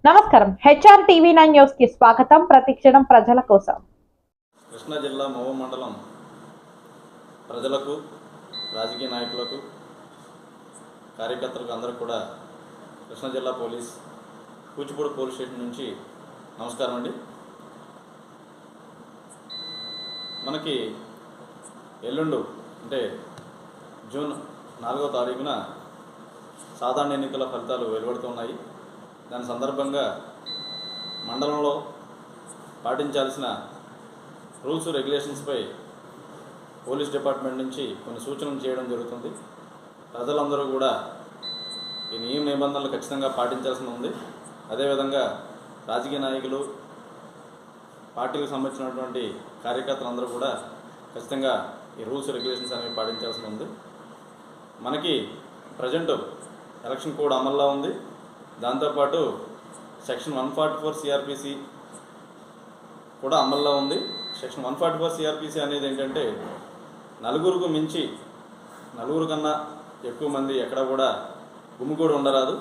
నమస్కారం. HR TV9 news కి స్వాగతం. ప్రతిక్షణం ప్రజల కోసం. కృష్ణా జిల్లా మోవ మండలం ప్రజలకు, రాజకీయ నాయకులకు, కార్యకర్తలకు అందరూ కూడా కృష్ణా జిల్లా పోలీస్ కూచిపూడి పోలీస్ స్టేషన్ నుంచి నమస్కారం అండి. మనకి ఎల్లుండు అంటే జూన్ 4వ తారీఖున సాధారణ ఎన్నికల ఫలితాలు వెలువడుతున్నాయి. దాని సందర్భంగా మండలంలో పాటించాల్సిన రూల్స్ రెగ్యులేషన్స్పై పోలీస్ డిపార్ట్మెంట్ నుంచి కొన్ని సూచనలు చేయడం జరుగుతుంది. ప్రజలందరూ కూడా ఈ నియమ నిబంధనలు ఖచ్చితంగా పాటించాల్సి ఉంది. అదేవిధంగా రాజకీయ నాయకులు, పార్టీలకు సంబంధించినటువంటి కార్యకర్తలందరూ కూడా ఖచ్చితంగా ఈ రూల్స్ రెగ్యులేషన్స్ అనేవి పాటించాల్సి ఉంది. మనకి ప్రజెంట్ ఎలక్షన్ కోడ్ అమల్లో ఉంది. దాంతోపాటు సెక్షన్ 144 సిఆర్పిసి కూడా అమల్లో ఉంది. సెక్షన్ 144 సిఆర్పిసి అనేది ఏంటంటే నలుగురు కన్నా ఎక్కువ మంది ఎక్కడ కూడా గుమిగూడి ఉండరాదు.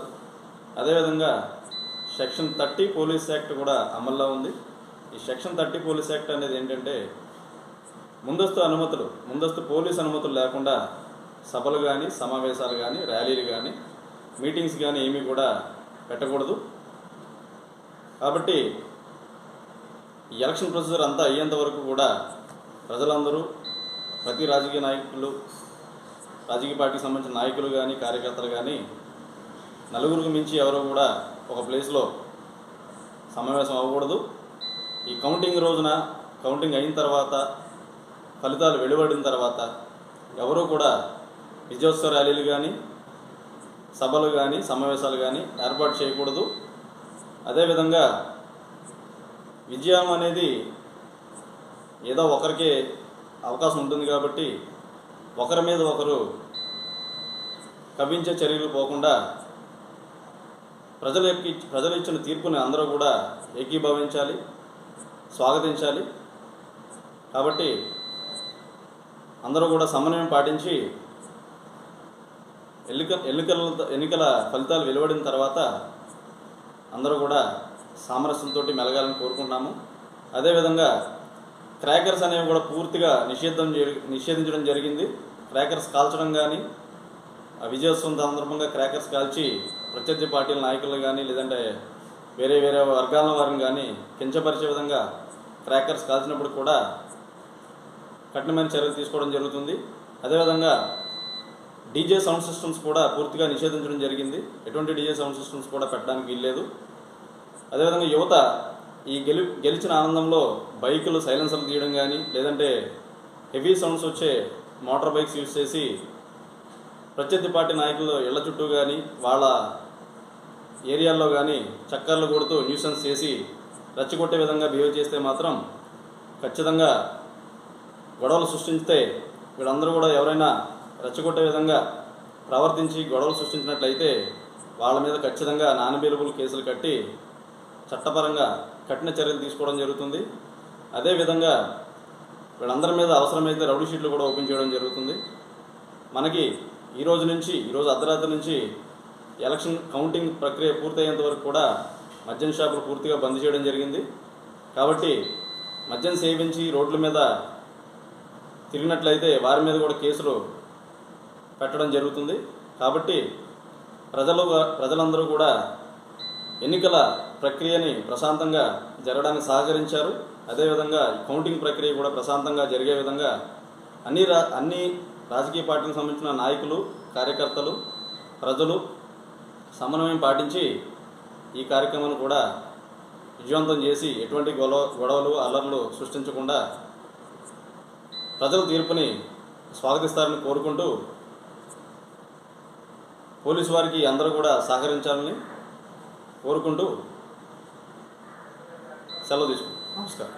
అదేవిధంగా సెక్షన్ 30 పోలీస్ యాక్ట్ కూడా అమల్లో ఉంది. ఈ సెక్షన్ 30 పోలీస్ యాక్ట్ అనేది ఏంటంటే ముందస్తు పోలీస్ అనుమతులు లేకుండా సభలు కానీ, సమావేశాలు కానీ, ర్యాలీలు కానీ, మీటింగ్స్ కానీ ఏమీ కూడా పెట్టకూడదు. కాబట్టి ఈ ఎలక్షన్ ప్రొసీజర్ అంతా అయ్యేంత వరకు కూడా ప్రజలందరూ, ప్రతి రాజకీయ నాయకులు, రాజకీయ పార్టీకి సంబంధించిన నాయకులు కానీ, కార్యకర్తలు కానీ నలుగురికి మించి ఎవరు కూడా ఒక ప్లేస్లో సమావేశం అవ్వకూడదు. ఈ కౌంటింగ్ రోజున, కౌంటింగ్ అయిన తర్వాత, ఫలితాలు వెలువడిన తర్వాత ఎవరూ కూడా విజయోత్సవ ర్యాలీలు కానీ, సభలు కానీ, సమావేశాలు కానీ ఏర్పాటు చేయకూడదు. అదేవిధంగా విజయం అనేది ఏదో ఒకరికే అవకాశం ఉంటుంది కాబట్టి ఒకరి మీద ఒకరు కవ్వించే చర్యలు పోకుండా ప్రజలు ఇచ్చిన తీర్పుని అందరూ కూడా ఏకీభవించాలి, స్వాగతించాలి. కాబట్టి అందరూ కూడా సమన్వయం పాటించి ఎన్నికల ఫలితాలు వెలువడిన తర్వాత అందరూ కూడా సామరస్యంతో మెలగాలని కోరుకుంటున్నాము. అదేవిధంగా క్రాకర్స్ అనేవి కూడా పూర్తిగా నిషేధించడం జరిగింది. క్రాకర్స్ కాల్చడం కానీ, విజయోత్సవం సందర్భంగా క్రాకర్స్ కాల్చి ప్రత్యర్థి పార్టీల నాయకులు కానీ, లేదంటే వేరే వర్గాల వారిని కానీ కించపరిచే విధంగా క్రాకర్స్ కాల్చినప్పుడు కూడా కఠినమైన చర్యలు తీసుకోవడం జరుగుతుంది. అదేవిధంగా డీజే సౌండ్ సిస్టమ్స్ కూడా పూర్తిగా నిషేధించడం జరిగింది. ఎటువంటి డీజే సౌండ్ సిస్టమ్స్ కూడా పెట్టడానికి వీల్లేదు. అదేవిధంగా యువత ఈ గెలిచిన ఆనందంలో బైకులు సైలెన్సర్లు తీయడం కానీ, లేదంటే హెవీ సౌండ్స్ వచ్చే మోటార్ బైక్స్ యూజ్ చేసి ప్రత్యర్థి పార్టీ నాయకులు ఇళ్ల చుట్టూ కానీ, వాళ్ళ ఏరియాల్లో కానీ చక్కర్లు కొడుతూ న్యూసెన్స్ చేసి రెచ్చగొట్టే విధంగా బిహేవ్ చేస్తే మాత్రం ఖచ్చితంగా గొడవలు సృష్టిస్తే వీళ్ళందరూ కూడా ఎవరైనా రెచ్చగొట్టే విధంగా ప్రవర్తించి గొడవలు సృష్టించినట్లయితే వాళ్ళ మీద ఖచ్చితంగా నాన్ అవైలబుల్ కేసులు కట్టి చట్టపరంగా కఠిన చర్యలు తీసుకోవడం జరుగుతుంది. అదేవిధంగా వీళ్ళందరి మీద అవసరమైతే రౌడీ షీట్లు కూడా ఓపెన్ చేయడం జరుగుతుంది. మనకి ఈరోజు అర్ధరాత్రి నుంచి ఎలక్షన్ కౌంటింగ్ ప్రక్రియ పూర్తయ్యేంత వరకు కూడా మద్యం షాపులు పూర్తిగా బంద్ చేయడం జరిగింది. కాబట్టి మద్యం సేవించి రోడ్ల మీద తిరిగినట్లయితే వారి మీద కూడా కేసులు పెట్టడం జరుగుతుంది. కాబట్టి ప్రజలందరూ కూడా ఎన్నికల ప్రక్రియని ప్రశాంతంగా జరగడానికి సహకరించారు. అదేవిధంగా కౌంటింగ్ ప్రక్రియ కూడా ప్రశాంతంగా జరిగే విధంగా అన్ని రాజకీయ పార్టీలకు సంబంధించిన నాయకులు, కార్యకర్తలు, ప్రజలు సమన్వయం పాటించి ఈ కార్యక్రమాన్ని కూడా విజయవంతం చేసి ఎటువంటి గొడవలు, అల్లర్లు సృష్టించకుండా ప్రజల తీర్పుని స్వాగతిస్తారని కోరుకుంటూ పోలీసు వారికి అందరూ కూడా సహకరించాలని కోరుకుంటూ సెలవు తీసుకుంటాం. నమస్కారం.